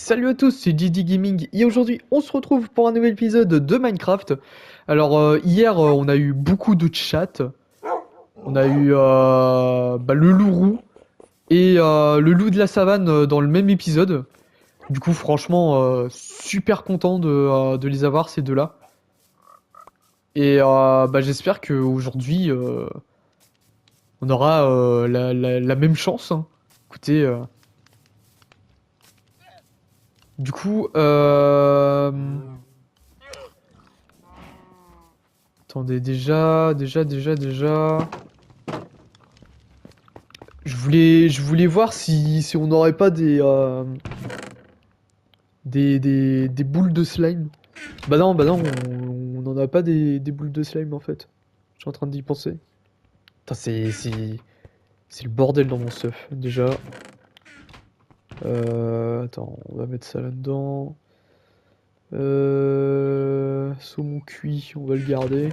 Salut à tous, c'est Didi Gaming et aujourd'hui on se retrouve pour un nouvel épisode de Minecraft. Alors hier on a eu beaucoup de chat, on a eu le loup-roux et le loup de la savane dans le même épisode. Du coup franchement super content de les avoir ces deux-là. Et j'espère qu'aujourd'hui on aura la même chance, hein. Écoutez, du coup attendez, déjà. Je voulais voir si on n'aurait pas des boules de slime. Bah non, on n'en a pas des boules de slime en fait. Je suis en train d'y penser. Putain, c'est le bordel dans mon stuff. Déjà, attends, on va mettre ça là-dedans. Saumon cuit, on va le garder.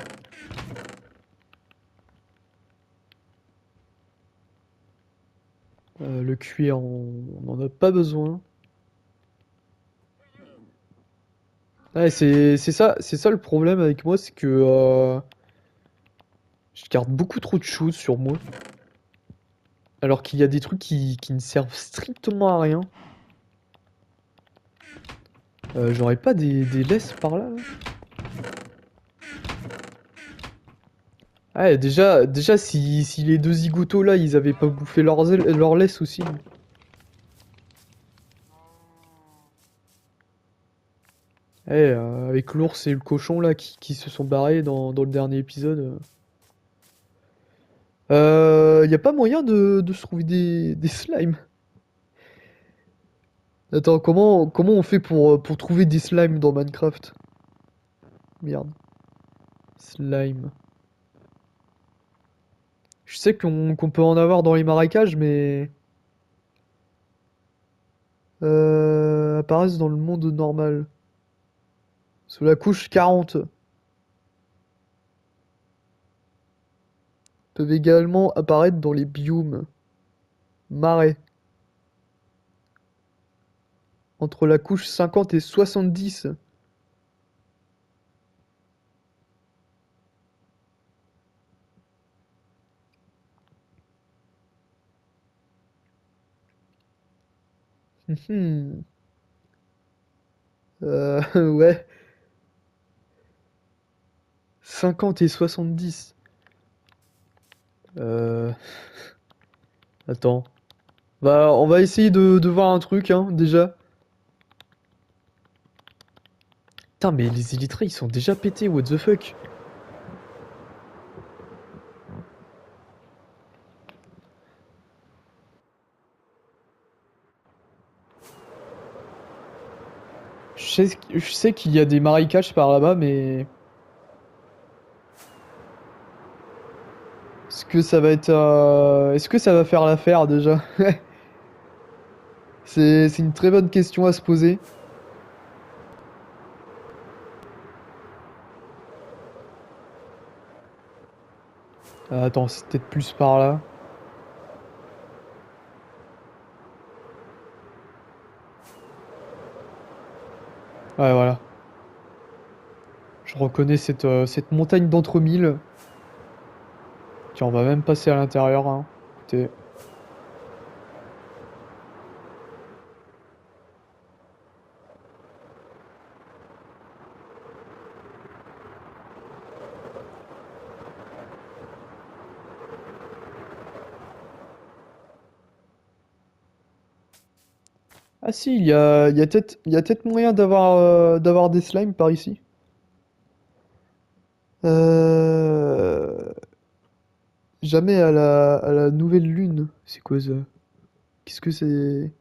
Le cuir, on n'en a pas besoin. Ouais, c'est ça le problème avec moi, c'est que je garde beaucoup trop de choses sur moi. Alors qu'il y a des trucs qui ne servent strictement à rien. J'aurais pas des laisses par là, là. Ouais, déjà si les deux zigotos là, ils avaient pas bouffé leurs laisses aussi. Avec l'ours et le cochon là qui se sont barrés dans le dernier épisode. Y a pas moyen de se trouver des slimes. Attends, comment on fait pour trouver des slimes dans Minecraft? Merde. Slime. Je sais qu'on peut en avoir dans les marécages, mais apparaissent dans le monde normal. Sous la couche 40. Peuvent également apparaître dans les biomes. Marais. Entre la couche 50 et 70. Hmm. Ouais. 50 et 70. Euh... Attends. Bah, on va essayer de voir un truc, hein, déjà. Putain, mais les élytrés, ils sont déjà pétés, what the fuck? Je sais qu'il y a des marécages par là-bas, mais... Est-ce que ça va faire l'affaire, déjà? C'est une très bonne question à se poser. Attends, c'est peut-être plus par là. Ouais, voilà. Je reconnais cette montagne d'entre-mille. Tiens, on va même passer à l'intérieur, hein. Écoutez. Ah si, il y a peut-être moyen d'avoir des slimes par ici. Euh... Jamais à la nouvelle lune. C'est quoi ça? Qu'est-ce que c'est?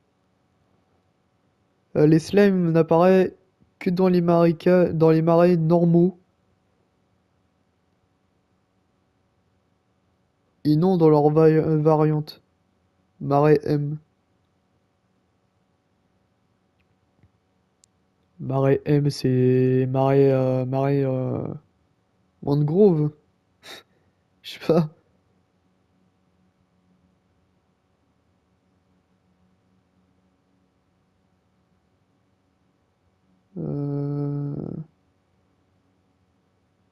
Les slimes n'apparaissent que dans les marais normaux et non dans leur variante. Marais M. Marais M, c'est marais mangrove. Je sais pas. Euh,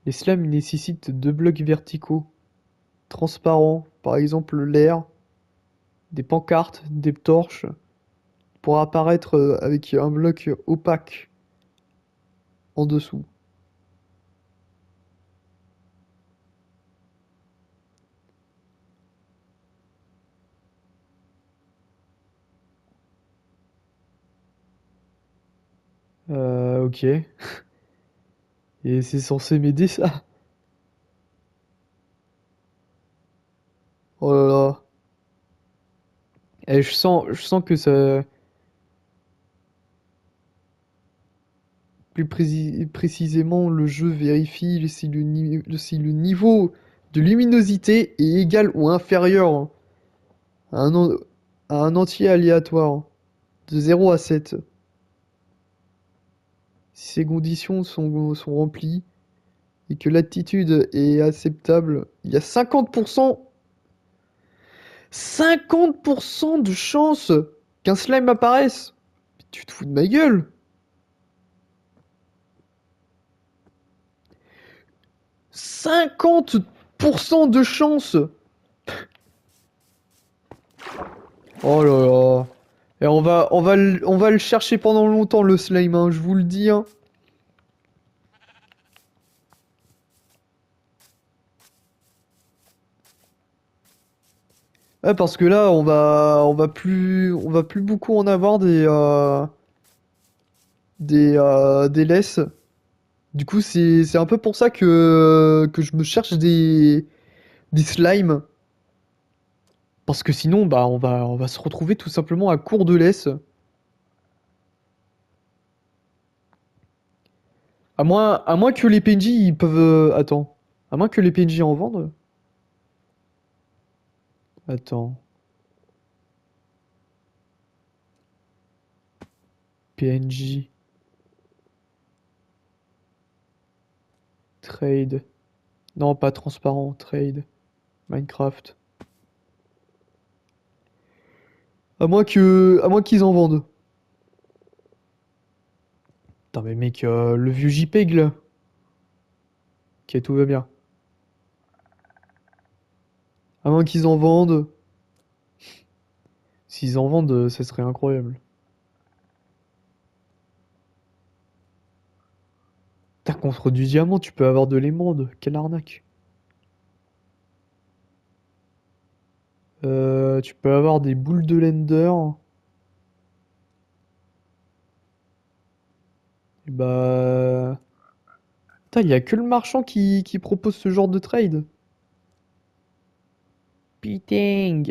Les slimes nécessitent deux blocs verticaux, transparents, par exemple l'air, des pancartes, des torches, pour apparaître avec un bloc opaque en dessous. Ok. Et c'est censé m'aider ça? Oh là là. Et je sens que ça. Plus précisément, le jeu vérifie si le niveau de luminosité est égal ou inférieur à à un entier aléatoire de 0 à 7. Si ces conditions sont remplies et que l'attitude est acceptable, il y a 50% de chance qu'un slime apparaisse. Tu te fous de ma gueule? 50% de chance. Oh là là. Et on va le chercher pendant longtemps, le slime, hein, je vous le dis, hein. Ouais, parce que là, on va plus beaucoup en avoir des laisses. Du coup, c'est un peu pour ça que je me cherche des slimes. Parce que sinon, bah, on va se retrouver tout simplement à court de laisse. À moins que les PNJ, ils peuvent, attends. À moins que les PNJ en vendent. Attends. PNJ. Trade. Non, pas transparent. Trade. Minecraft. À moins qu'ils en vendent. Putain, mais mec, le vieux JPEG là. Ok, tout va bien. À moins qu'ils en vendent. S'ils en vendent, ça serait incroyable. Putain, contre du diamant, tu peux avoir de l'émeraude. Quelle arnaque. Tu peux avoir des boules de l'Ender. Et bah. Putain, il y a que le marchand qui propose ce genre de trade. Putain.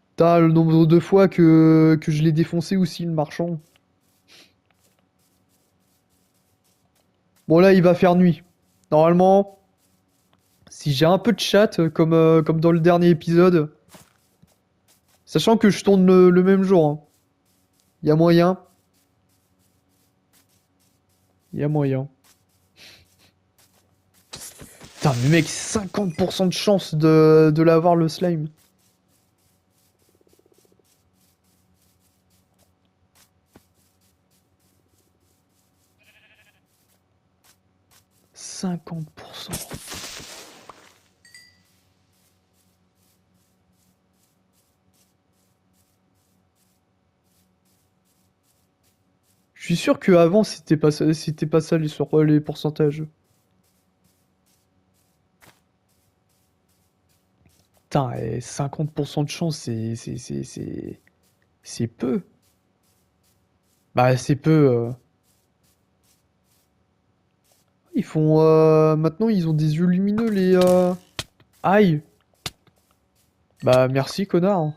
Putain, le nombre de fois que je l'ai défoncé aussi, le marchand. Bon, là, il va faire nuit. Normalement, si j'ai un peu de chat, comme dans le dernier épisode, sachant que je tourne le même jour, hein. Il y a moyen. Il y a moyen. Putain, mais mec, 50% de chance de l'avoir le slime. Cinquante pour cent. Je suis sûr que avant c'était pas ça les pourcentages. Putain, et 50% de chance, c'est peu. Bah, c'est peu. Ils font. Maintenant, ils ont des yeux lumineux, les. Aïe! Bah, merci, connard.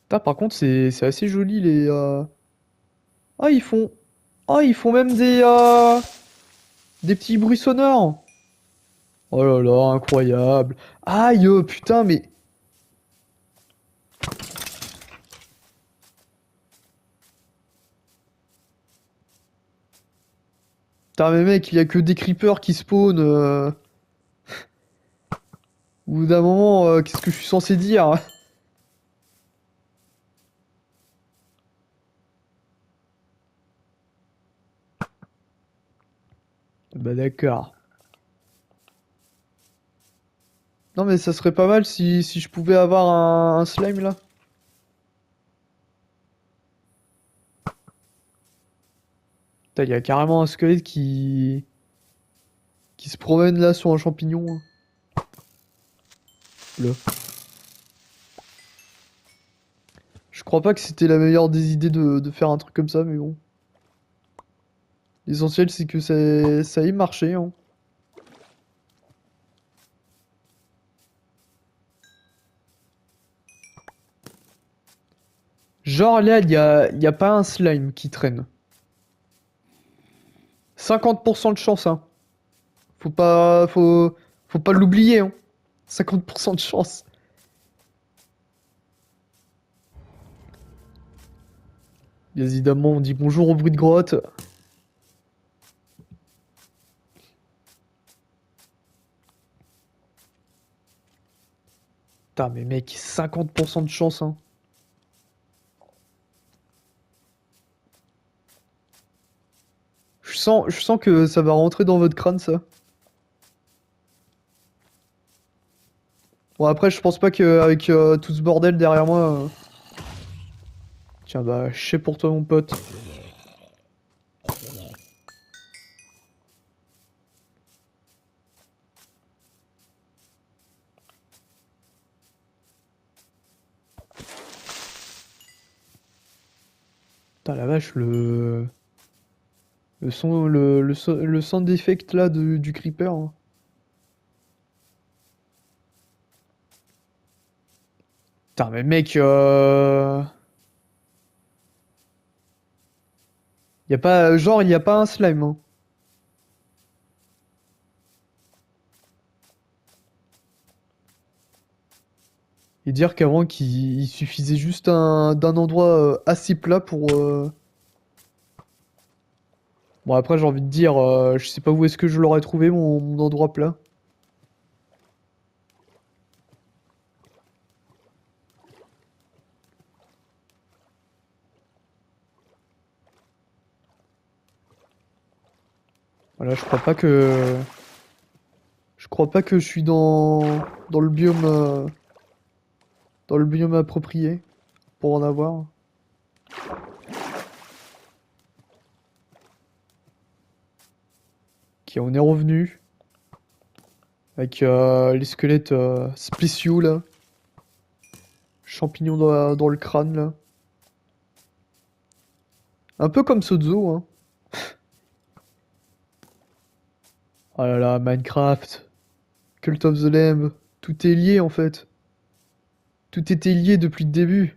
Putain, par contre, c'est assez joli, les. Ah, ils font. Ah, ils font même des petits bruits sonores. Oh là là, incroyable. Aïe, putain, mais. Putain, mais mec, il y a que des creepers qui spawnent. Au bout d'un moment, qu'est-ce que je suis censé dire? Bah d'accord. Non mais ça serait pas mal si je pouvais avoir un slime là. Putain, il y a carrément un squelette qui se promène là sur un champignon, hein. Là. Je crois pas que c'était la meilleure des idées de faire un truc comme ça, mais bon. L'essentiel c'est que ça ait marché, hein. Genre là, il y a pas un slime qui traîne. 50% de chance, hein. Faut pas l'oublier, hein. 50% de chance. Bien évidemment, on dit bonjour au bruit de grotte. Putain, mais mec, 50% de chance, hein. Je sens que ça va rentrer dans votre crâne, ça. Bon, après, je pense pas qu'avec tout ce bordel derrière moi. Tiens, bah, je sais pour toi, mon pote. Putain, la vache, le sound effect là du creeper, hein. Putain, mais mec, y a pas, genre, y a pas un slime, hein. Et dire qu'avant qu'il suffisait juste d'un endroit assez plat pour. Bon, après, j'ai envie de dire, je sais pas où est-ce que je l'aurais trouvé, mon endroit plat. Voilà, je crois pas que je suis dans le biome approprié pour en avoir. Ok, on est revenu avec les squelettes spéciaux là, champignons dans le crâne là. Un peu comme Sozo, hein. Oh là là, Minecraft, Cult of the Lamb, tout est lié en fait. Tout était lié depuis le début.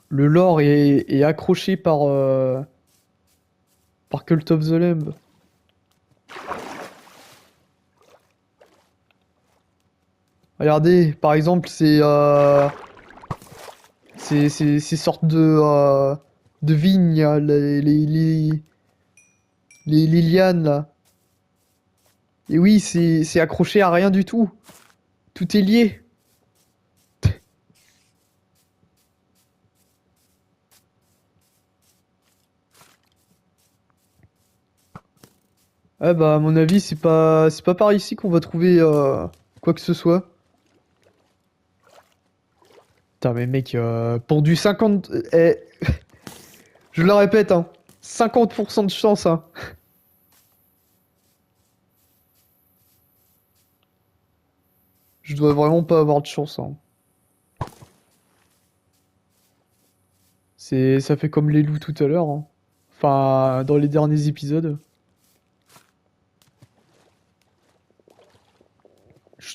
Le lore est accroché par Cult of the Lamb. Regardez, par exemple, ces sortes de vignes, là, les lianes là. Et oui, c'est accroché à rien du tout. Tout est lié. Ah bah à mon avis, c'est pas par ici qu'on va trouver quoi que ce soit. Putain mais mec, pour du 50, je le répète, hein, 50% de chance, hein. Je dois vraiment pas avoir de chance, hein. Ça fait comme les loups tout à l'heure, hein. Enfin, dans les derniers épisodes. Je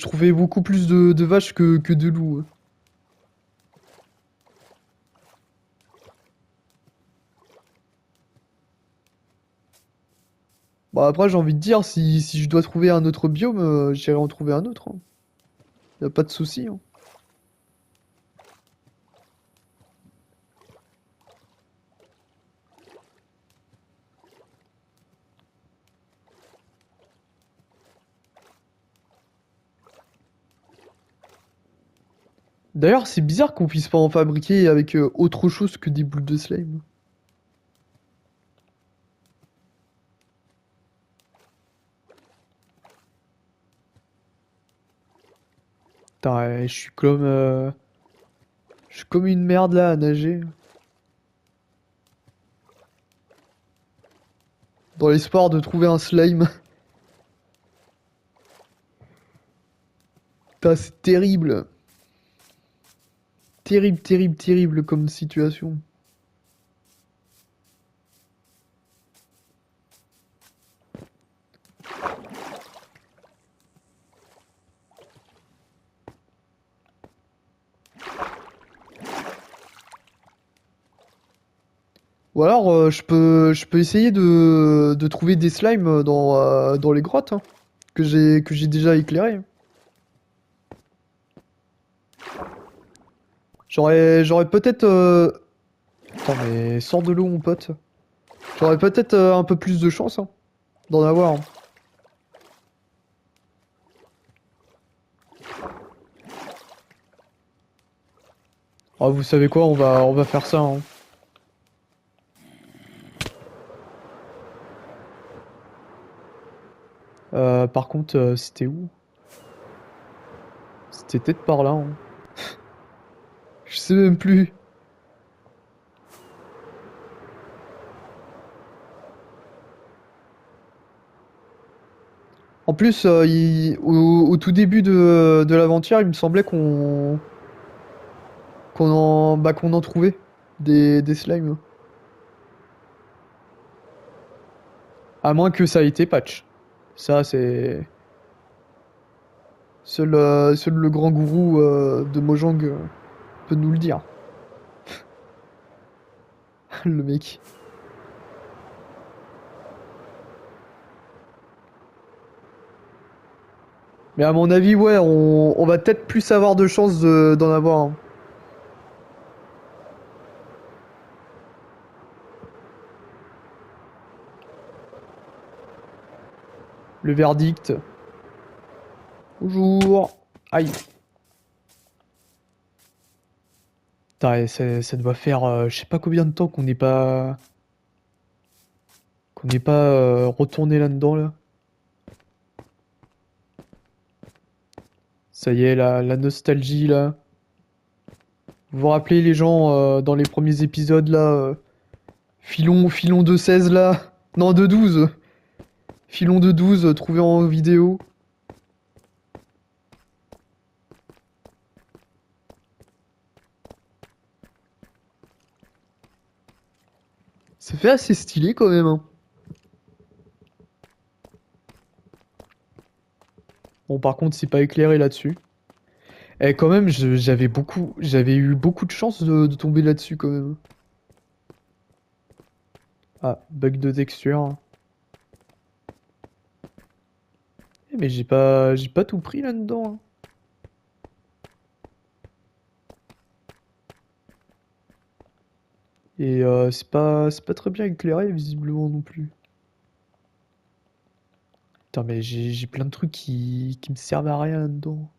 trouvais beaucoup plus de vaches que de loups, hein. Bah après, j'ai envie de dire, si je dois trouver un autre biome, j'irai en trouver un autre, hein. Y a pas de souci, hein. D'ailleurs, c'est bizarre qu'on puisse pas en fabriquer avec autre chose que des boules de slime. Putain, ouais, je suis comme une merde là à nager. Dans l'espoir de trouver un slime. Putain, c'est terrible. Terrible, terrible, terrible comme situation. Ou alors, je peux essayer de trouver des slimes dans les grottes, hein, que j'ai déjà éclairées. J'aurais peut-être... Attends, mais sors de l'eau, mon pote. J'aurais peut-être un peu plus de chance, hein, d'en avoir, hein. Ah, vous savez quoi, on va faire ça, hein. Par contre, c'était où? C'était peut-être par là, hein. Je sais même plus. En plus, au tout début de l'aventure, il me semblait qu'on en trouvait des slimes. À moins que ça ait été patch. Ça, c'est... Seul le grand gourou de Mojang peut nous le dire. Le mec. Mais à mon avis, ouais, on va peut-être plus avoir de chances d'en avoir un. Le verdict. Bonjour. Aïe. Putain, et ça doit faire je sais pas combien de temps qu'on n'est pas retourné là-dedans là. Ça y est, la nostalgie là. Vous vous rappelez les gens dans les premiers épisodes là, filon de 16 là, non de 12, filon de 12 trouvé en vidéo. Ça fait assez stylé quand même, hein. Bon par contre c'est pas éclairé là-dessus. Et quand même j'avais eu beaucoup de chance de tomber là-dessus quand même. Ah, bug de texture. Eh, mais j'ai pas tout pris là-dedans, hein. Et c'est pas très bien éclairé visiblement non plus. Putain mais j'ai plein de trucs qui me servent à rien là-dedans.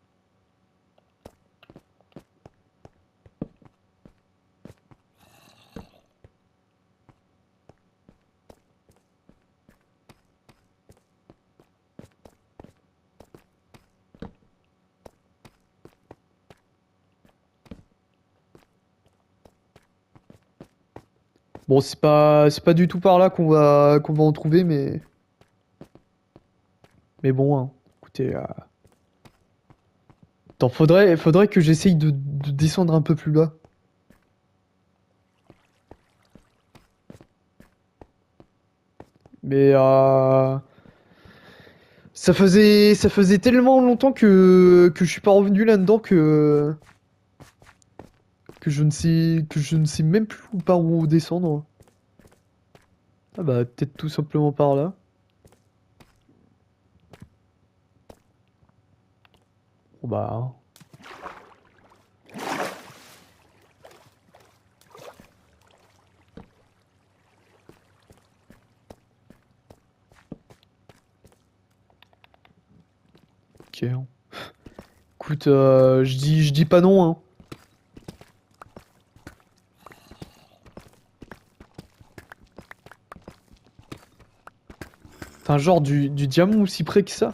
Bon, c'est pas du tout par là qu'on va en trouver, mais bon, hein. Écoutez, attends, faudrait que j'essaye de descendre un peu plus bas. Mais ça faisait tellement longtemps que je suis pas revenu là-dedans que je ne sais même plus par où descendre. Ah bah peut-être tout simplement par là. Bon bah, ok, hein. Écoute, je dis pas non, hein. T'as genre du diamant aussi près que ça?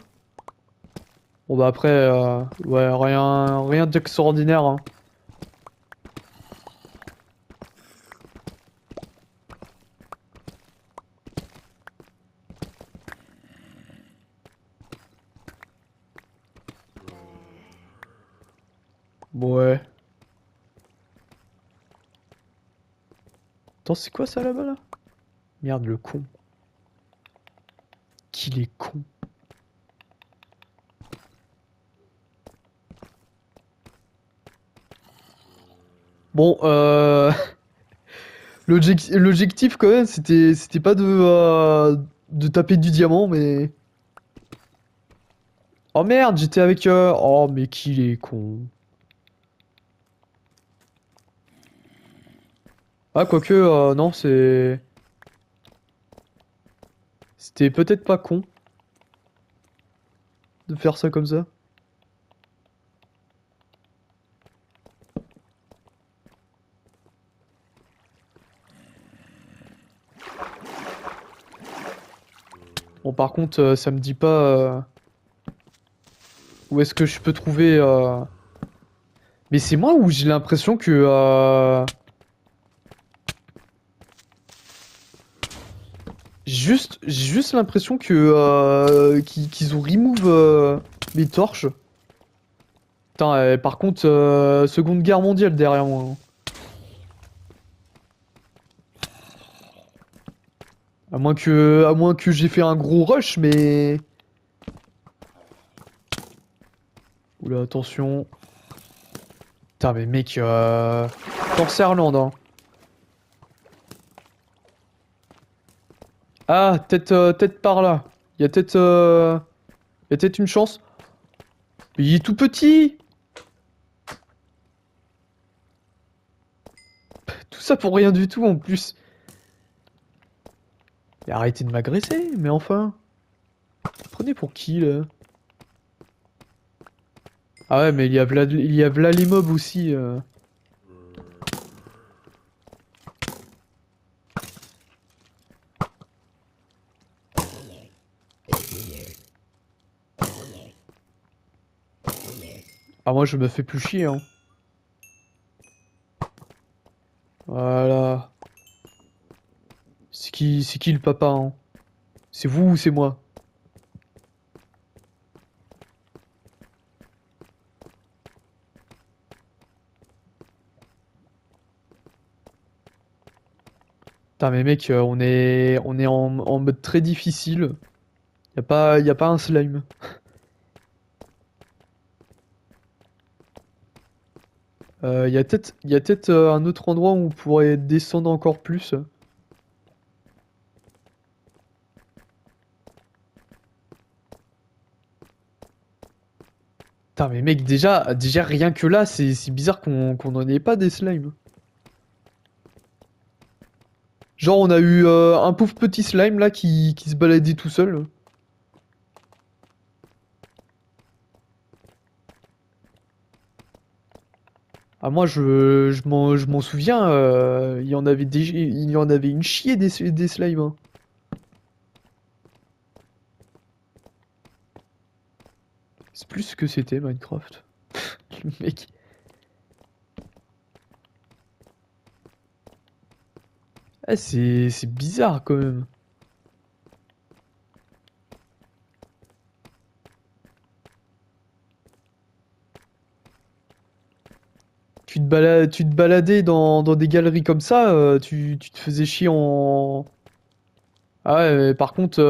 Bon bah après, ouais, rien d'extraordinaire, hein. Bon, ouais. Attends, c'est quoi ça là-bas là? Merde, le con. Qu'il est con. Bon, l'objectif quand même, c'était pas de taper du diamant, mais... Oh merde, j'étais avec... Oh, mais qu'il est con. Ah, quoique, non, C'était peut-être pas con de faire ça comme ça. Bon, par contre, ça me dit pas où est-ce que je peux trouver... Mais c'est moi où j'ai l'impression que... J'ai juste l'impression que qu'ils ont remove mes torches. Putain, par contre, Seconde Guerre mondiale derrière moi, hein. À moins que j'ai fait un gros rush, mais... Oula, attention. Putain, mais mec, Corsairland, hein. Ah, peut-être par là. Il y a peut-être y a peut-être une chance. Mais il est tout petit. Tout ça pour rien du tout en plus. Mais arrêtez de m'agresser, mais enfin. Prenez pour qui là? Ah ouais, mais il y a v'là les mobs aussi. Ah, moi je me fais plus chier, hein. Voilà. C'est qui le papa, hein? C'est vous ou c'est moi? Putain, mais mec, on est en mode très difficile. Y a pas un slime. Y a peut-être un autre endroit où on pourrait descendre encore plus. Putain, mais mec, déjà rien que là, c'est bizarre qu'on en ait pas des slimes. Genre, on a eu un pauvre petit slime là qui se baladait tout seul. Ah, moi, je m'en souviens, il y en avait une chier des slimes, hein. C'est plus ce que c'était Minecraft. Le mec. Ah, c'est bizarre quand même. Tu te baladais dans des galeries comme ça, tu te faisais chier en... Ah ouais, mais par contre,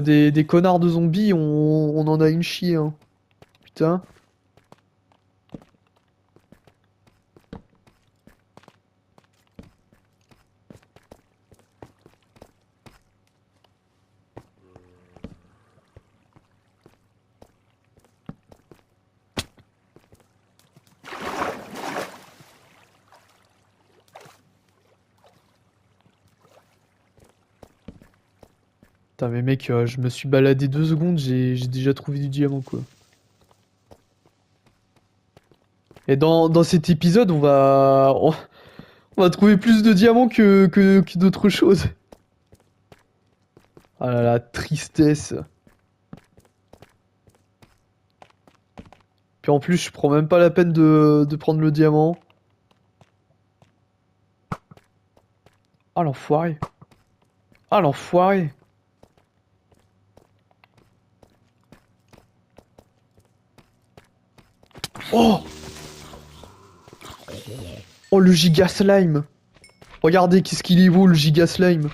des connards de zombies, on en a une chier, hein. Putain. Putain, mais mec, je me suis baladé 2 secondes, j'ai déjà trouvé du diamant, quoi. Et dans cet épisode, On va trouver plus de diamants que d'autres choses. Ah là là, tristesse. Puis en plus, je prends même pas la peine de prendre le diamant. Ah l'enfoiré. Ah l'enfoiré. Oh! Oh le giga slime. Regardez qu'est-ce qu'il est beau le giga slime.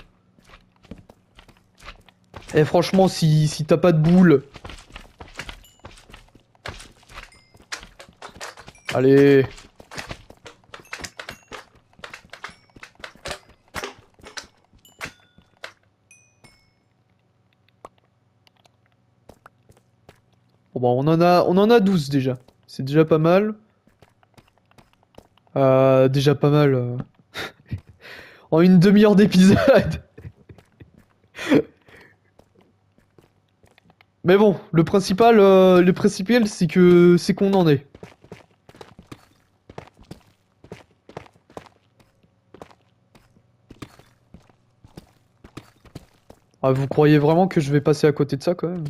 Eh franchement si t'as pas de boule. Allez. Bon bah on en a 12 déjà. C'est déjà pas mal. Déjà pas mal. En une demi-heure d'épisode. Mais bon, le principal c'est qu'on en est. Ah, vous croyez vraiment que je vais passer à côté de ça quand même?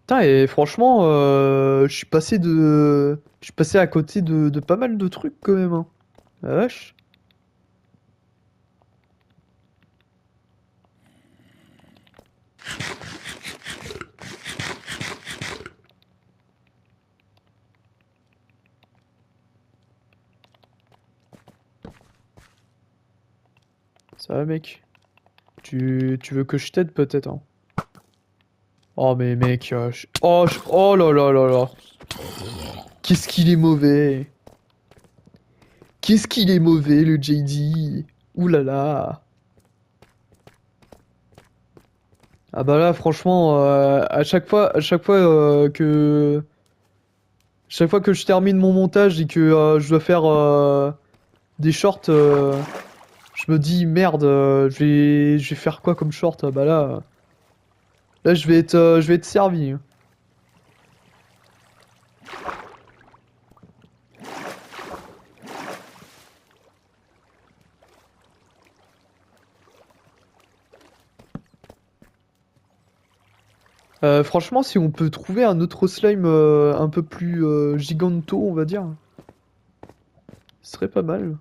Putain, et franchement, je suis passé à côté de pas mal de trucs quand même, hein. La vache. Ça va, mec? Tu veux que je t'aide peut-être, hein? Oh, mais mec, oh là là là là. Qu'est-ce qu'il est mauvais. Qu'est-ce qu'il est mauvais, le JD. Ouh là là. Ah bah là, franchement, à chaque fois que je termine mon montage et que je dois faire des shorts, je me dis merde, je vais faire quoi comme short? Ah bah là, je vais être servi, hein. Franchement, si on peut trouver un autre slime un peu plus giganto, on va dire, ce serait pas mal.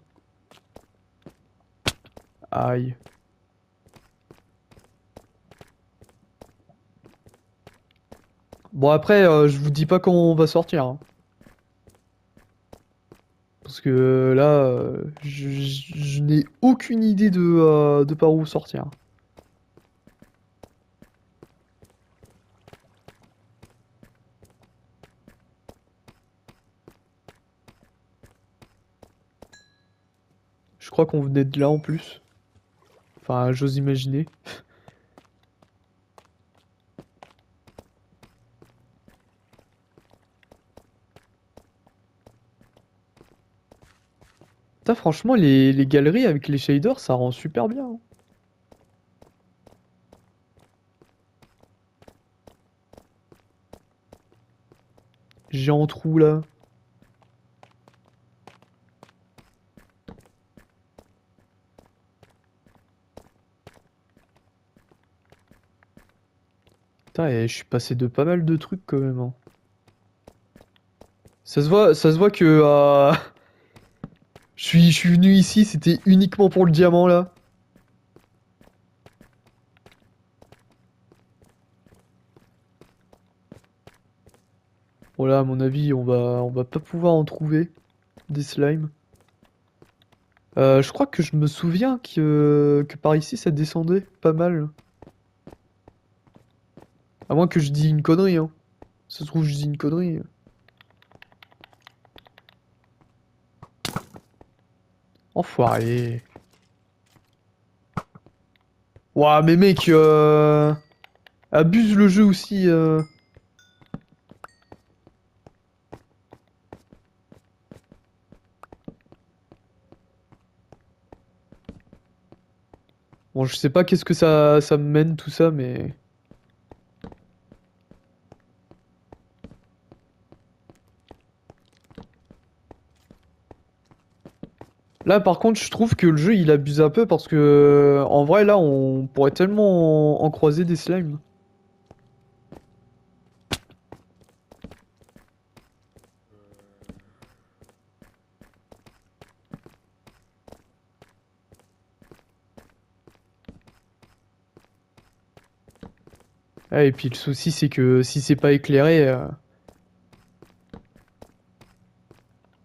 Aïe. Bon après, je vous dis pas comment on va sortir, hein. Parce que là, je n'ai aucune idée de par où sortir. Je crois qu'on venait de là en plus. Enfin, j'ose imaginer. Putain, franchement, les galeries avec les shaders, ça rend super bien, hein. Géant trou là. Putain, et je suis passé de pas mal de trucs quand même, hein. Ça se voit que je suis venu ici, c'était uniquement pour le diamant là. Voilà, à mon avis, on va pas pouvoir en trouver des slimes. Je crois que je me souviens que par ici ça descendait pas mal. À moins que je dise une connerie, hein. Ça se trouve, je dis une connerie. Enfoiré. Ouah, mais mec, abuse le jeu aussi. Bon, je sais pas qu'est-ce que ça me mène tout ça, mais. Là, par contre, je trouve que le jeu, il abuse un peu parce que, en vrai, là, on pourrait tellement en croiser des slimes. Ah, et puis le souci, c'est que si c'est pas éclairé...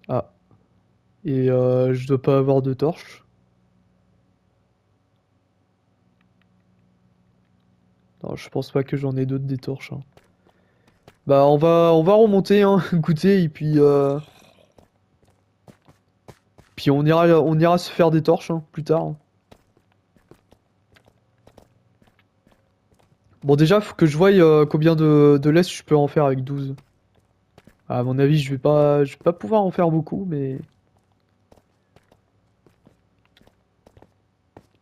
Ah. Et je dois pas avoir de torche. Non, je pense pas que j'en ai d'autres des torches, hein. Bah, on va remonter, hein, écoutez, et puis... Puis on ira se faire des torches, hein, plus tard, hein. Bon, déjà, faut que je voie combien de laisse je peux en faire avec 12. À mon avis, je vais pas pouvoir en faire beaucoup, mais...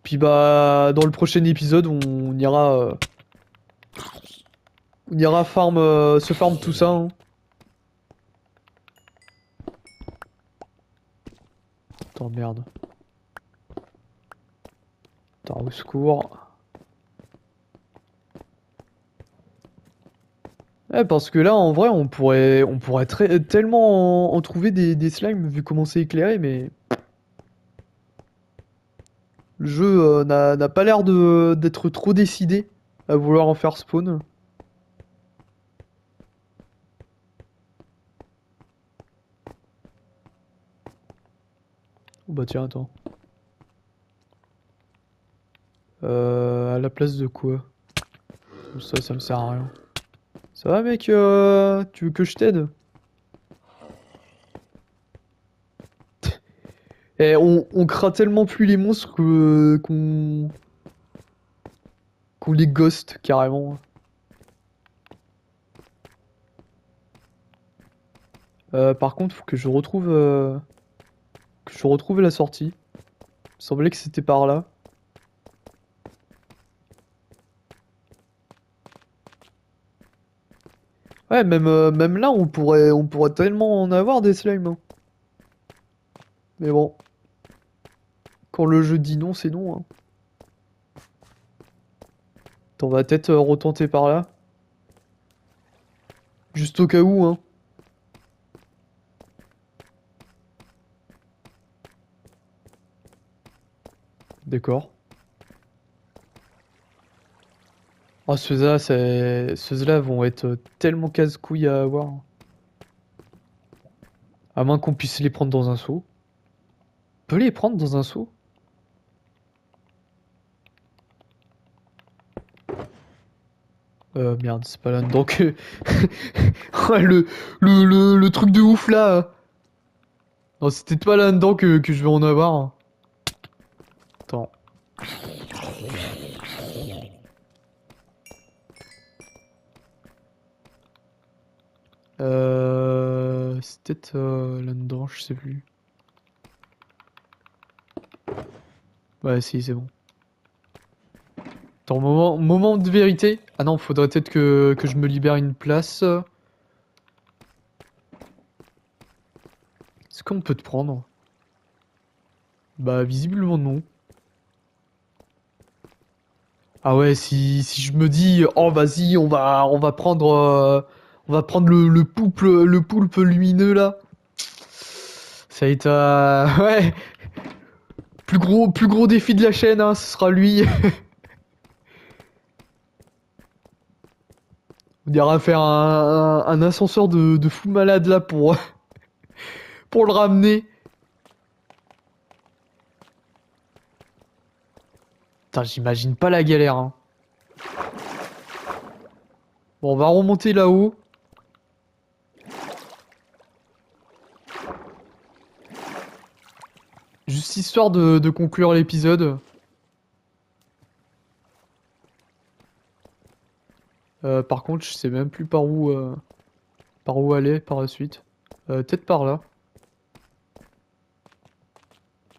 Puis bah, dans le prochain épisode, on ira se farm tout ça, hein. Attends, merde. Attends, au secours. Ouais, parce que là, en vrai, on pourrait tellement en trouver des slimes, vu comment c'est éclairé, mais... Le jeu n'a pas l'air d'être trop décidé à vouloir en faire spawn. Oh bah tiens, attends. À la place de quoi? Ça me sert à rien. Ça va, mec? Tu veux que je t'aide? Eh, on craint tellement plus les monstres qu'on les ghost, carrément. Par contre, faut que je retrouve la sortie. Il me semblait que c'était par là. Ouais, même là, on pourrait tellement en avoir des slimes, hein. Mais bon, quand le jeu dit non, c'est non, hein. On va peut-être retenter par là. Juste au cas où, hein. D'accord. Oh, ceux-là vont être tellement casse-couilles à avoir. À moins qu'on puisse les prendre dans un seau. On peut les prendre dans un seau? Merde, c'est pas là-dedans que... Ouais, le truc de ouf là. Non, c'était pas là-dedans que je vais en avoir. Attends. C'est peut-être là-dedans, je sais plus. Ouais, si, c'est bon. Attends, moment de vérité. Ah non, faudrait peut-être que je me libère une place. Est-ce qu'on peut te prendre? Bah, visiblement non. Ah ouais, si je me dis, oh vas-y, on va prendre le poulpe lumineux là. Ça va être, ouais, plus gros défi de la chaîne, hein, ce sera lui. On ira faire un ascenseur de fou malade là pour le ramener. Putain, j'imagine pas la galère, hein. Bon, on va remonter là-haut. Juste histoire de conclure l'épisode. Par contre, je sais même plus par où aller par la suite. Peut-être par là.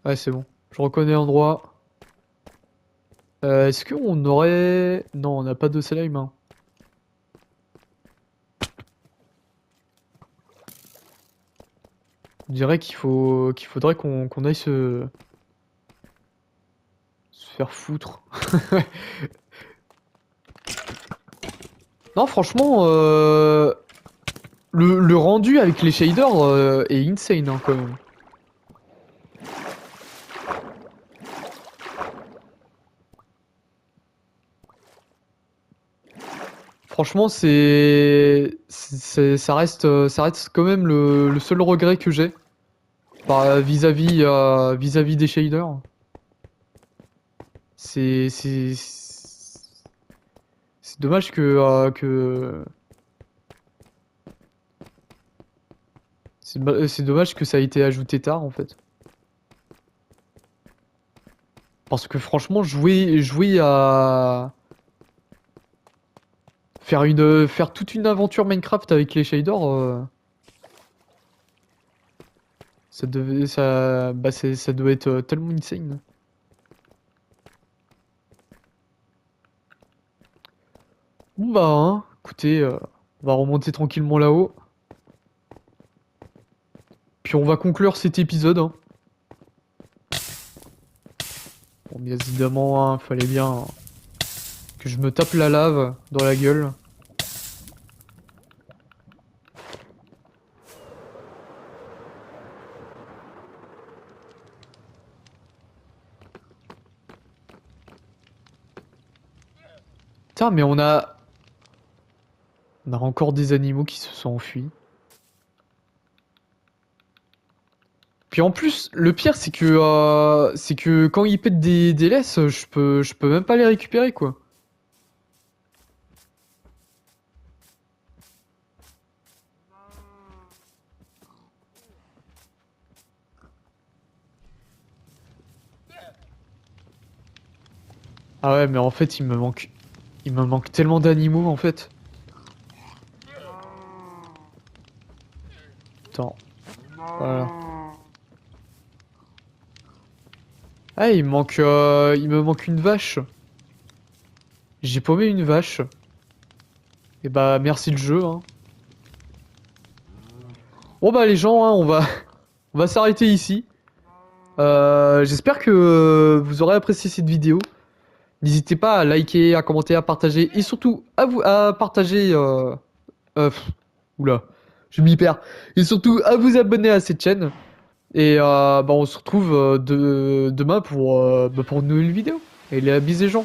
Ouais, c'est bon. Je reconnais l'endroit. Est-ce qu'on aurait... Non, on n'a pas de slime, hein. On dirait qu'il faudrait qu'on aille se faire foutre. Non, franchement, le rendu avec les shaders est insane hein, quand même. Franchement, ça reste quand même le seul regret que j'ai vis-à-vis des shaders. C'est dommage c'est dommage que ça a été ajouté tard en fait. Parce que franchement, jouer à faire toute une aventure Minecraft avec les shaders, ça doit être tellement insane. Bon bah, hein, écoutez, on va remonter tranquillement là-haut. Puis on va conclure cet épisode. Hein. Bon, bien évidemment, hein, fallait bien que je me tape la lave dans la gueule. Putain, mais on a encore des animaux qui se sont enfuis. Puis en plus, le pire, c'est que quand ils pètent des laisses, je peux même pas les récupérer, quoi. Ah ouais, mais en fait, il me manque tellement d'animaux, en fait. Attends, voilà. Ah, il me manque une vache. J'ai paumé une vache. Et bah, merci le jeu, hein. Bon bah les gens, hein, on va s'arrêter ici. J'espère que vous aurez apprécié cette vidéo. N'hésitez pas à liker, à commenter, à partager et surtout à partager. Oula, je m'y perds. Et surtout à vous abonner à cette chaîne. Et bah, on se retrouve demain pour une nouvelle vidéo. Et les bisous les gens.